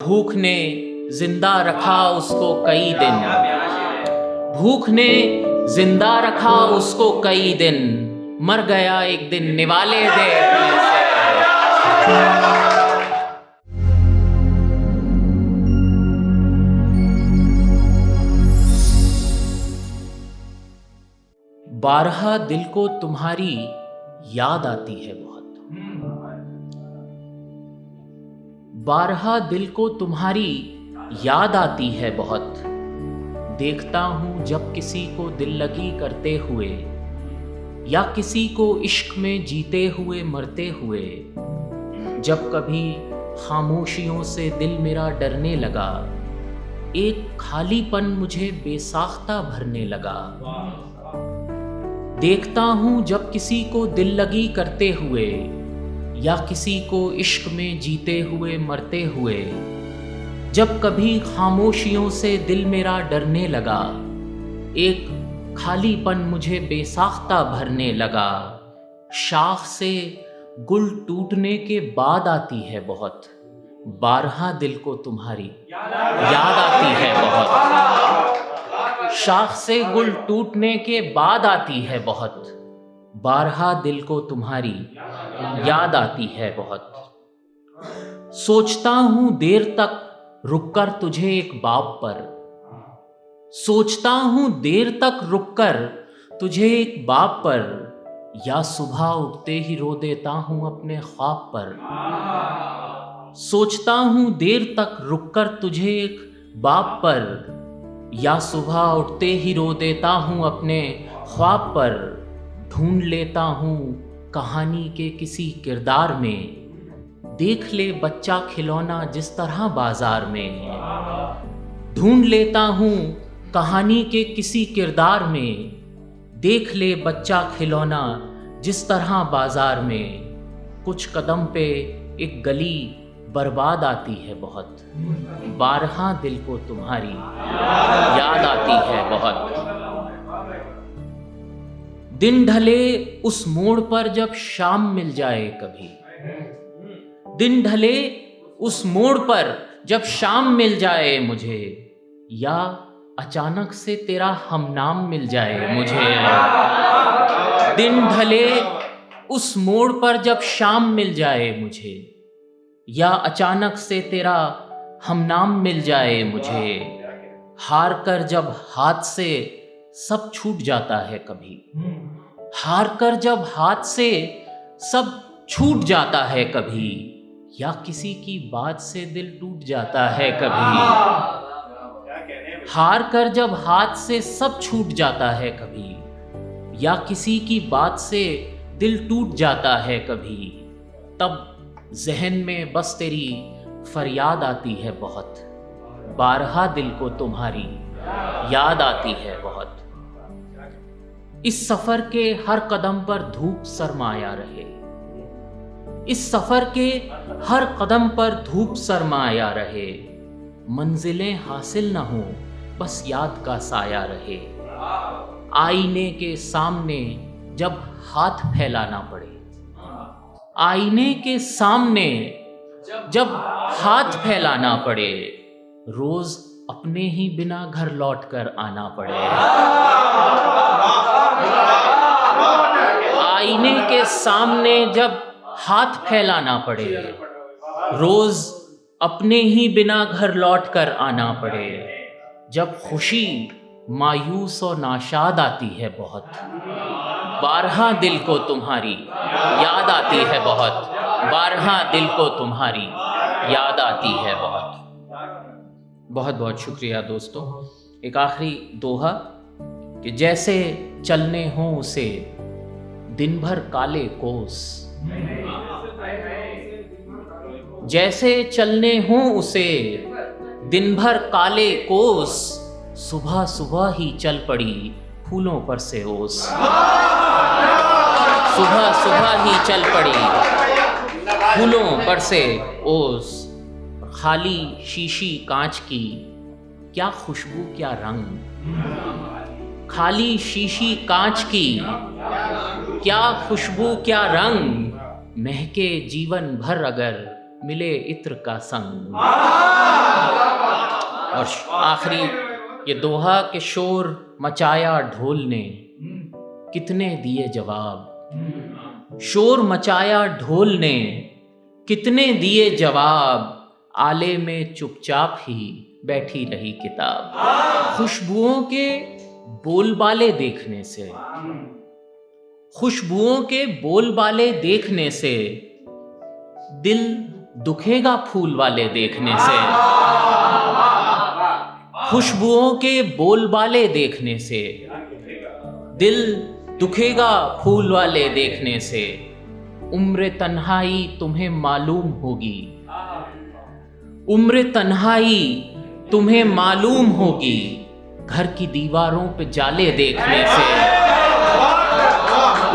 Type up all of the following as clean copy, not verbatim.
भूख ने जिंदा रखा उसको कई दिन, भूख ने जिंदा रखा उसको कई दिन, मर गया एक दिन निवाले दे अपने से। बारहा दिल को तुम्हारी याद आती है बहुत, बारहा दिल को तुम्हारी याद आती है बहुत। देखता हूँ जब किसी को दिल लगी करते हुए, या किसी को इश्क में जीते हुए मरते हुए। जब कभी खामोशियों से दिल मेरा डरने लगा, एक खालीपन मुझे बेसाख्ता भरने लगा। देखता हूँ जब किसी को दिल लगी करते हुए, या किसी को इश्क में जीते हुए मरते हुए। जब कभी खामोशियों से दिल मेरा डरने लगा, एक खालीपन मुझे बेसाख्ता भरने लगा। शाख से गुल टूटने के बाद आती है बहुत, बारहा दिल को तुम्हारी याद आती है बहुत। शाख से गुल टूटने के बाद आती है बहुत, बारहा दिल को तुम्हारी याद आती है बहुत। सोचता हूँ देर तक रुककर तुझे एक बाब पर, सोचता हूँ देर तक रुककर तुझे एक बाब पर, या सुबह उठते ही रो देता हूँ अपने ख्वाब पर। सोचता हूँ देर तक रुककर तुझे एक बाब पर, या सुबह उठते ही रो देता हूँ अपने ख्वाब पर। ढूंढ लेता हूँ कहानी के किसी किरदार में, देख ले बच्चा खिलौना जिस तरह बाजार में। ढूंढ लेता हूँ कहानी के किसी किरदार में, देख ले बच्चा खिलौना जिस तरह बाजार में। कुछ कदम पे एक गली बर्बाद आती है बहुत, बारहा दिल को तुम्हारी याद आती है बहुत। दिन ढले उस मोड़ पर जब शाम मिल जाए कभी, दिन ढले उस मोड़ पर जब शाम मिल जाए मुझे, या अचानक से तेरा हमनाम मिल जाए मुझे। दिन ढले उस मोड़ पर जब शाम मिल जाए मुझे, या अचानक से तेरा हमनाम मिल जाए मुझे। हार कर जब हाथ से सब छूट जाता है कभी, हार कर जब हाथ से सब छूट जाता है कभी, या किसी की बात से दिल टूट जाता है कभी। हार कर जब हाथ से सब छूट जाता है कभी, या किसी की बात से दिल टूट जाता है कभी। तब जहन में बस तेरी फरियाद आती है बहुत, बारहा दिल को तुम्हारी याद आती है बहुत। इस सफर के हर कदम पर धूप सरमाया रहे, इस सफर के हर कदम पर धूप सरमाया रहे। मंजिलें हासिल न हो बस याद का साया रहे। आईने के सामने जब हाथ फैलाना पड़े, आईने के सामने जब हाथ फैलाना पड़े, रोज अपने ही बिना घर लौट कर आना पड़े। आईने के सामने जब हाथ फैलाना पड़े, रोज अपने ही बिना घर लौट कर आना पड़े। जब खुशी मायूस और नाशाद आती है बहुत, बारहा दिल को तुम्हारी याद आती है बहुत, बारहा दिल को तुम्हारी याद आती है बहुत। बहुत बहुत शुक्रिया दोस्तों। एक आखिरी दोहा कि जैसे चलने हों उसे दिन भर काले कोस, जैसे चलने हों उसे दिन भर काले कोस, सुबह सुबह ही चल पड़ी फूलों पर से ओस। सुबह सुबह ही चल पड़ी फूलों पर से ओस। खाली शीशी कांच की क्या खुशबू क्या रंग, खाली शीशी कांच की क्या खुशबू क्या रंग। महके जीवन भर अगर मिले इत्र का संग। और आखिरी ये दोहा के शोर मचाया ढोल ने, कितने दिए जवाब। शोर मचाया ढोल ने, कितने दिए जवाब। आले में चुपचाप ही बैठी रही किताब। खुशबुओं के बोलबाले देखने से, खुशबुओं के बोलबाले देखने से, दिल दुखेगा फूल वाले देखने से। खुशबुओं के बोलबाले देखने से, दिल दुखेगा फूल वाले देखने से। उम्र तन्हाई तुम्हें मालूम होगी, उम्र तन्हाई तुम्हें मालूम होगी, घर की दीवारों पे जाले देखने से।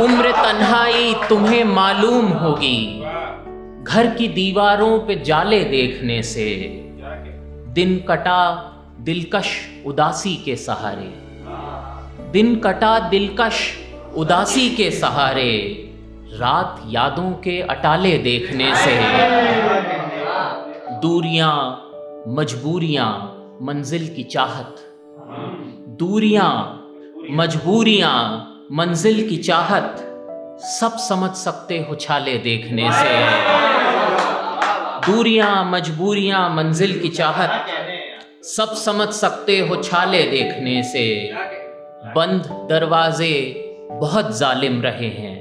उम्र तन्हाई तुम्हें मालूम होगी, घर की दीवारों पे जाले देखने से। दिन कटा दिलकश उदासी के सहारे, दिन कटा दिलकश उदासी के सहारे, रात यादों के अटाले देखने से। दूरियां मजबूरियां मंजिल की चाहत, दूरियां मजबूरियां मंजिल की चाहत, सब समझ सकते हो छाले देखने से। दूरियां मजबूरियां मंजिल की चाहत, सब समझ सकते हो छाले देखने से। बंद दरवाजे बहुत जालिम रहे हैं,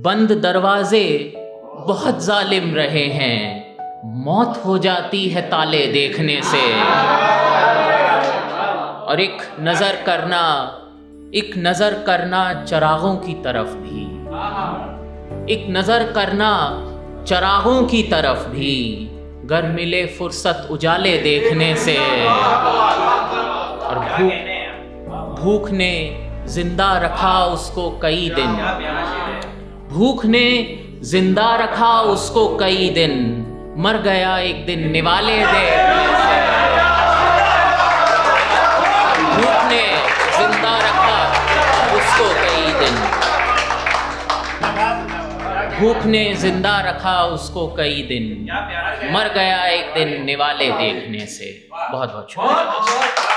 बंद दरवाजे बहुत जालिम रहे हैं, मौत हो जाती है ताले देखने से। और एक नजर करना चरागों की तरफ भी, एक नजर करना चरागों की तरफ भी, गर मिले फुर्सत उजाले देखने से। और भूख ने जिंदा रखा उसको कई दिन, भूख ने जिंदा रखा उसको कई दिन, मर गया एक दिन निवाले देखने से। भूख ने जिंदा रखा उसको कई दिन, भूख ने जिंदा रखा उसको कई दिन, मर गया एक दिन निवाले देखने से। बहुत बहुत शुक्रिया।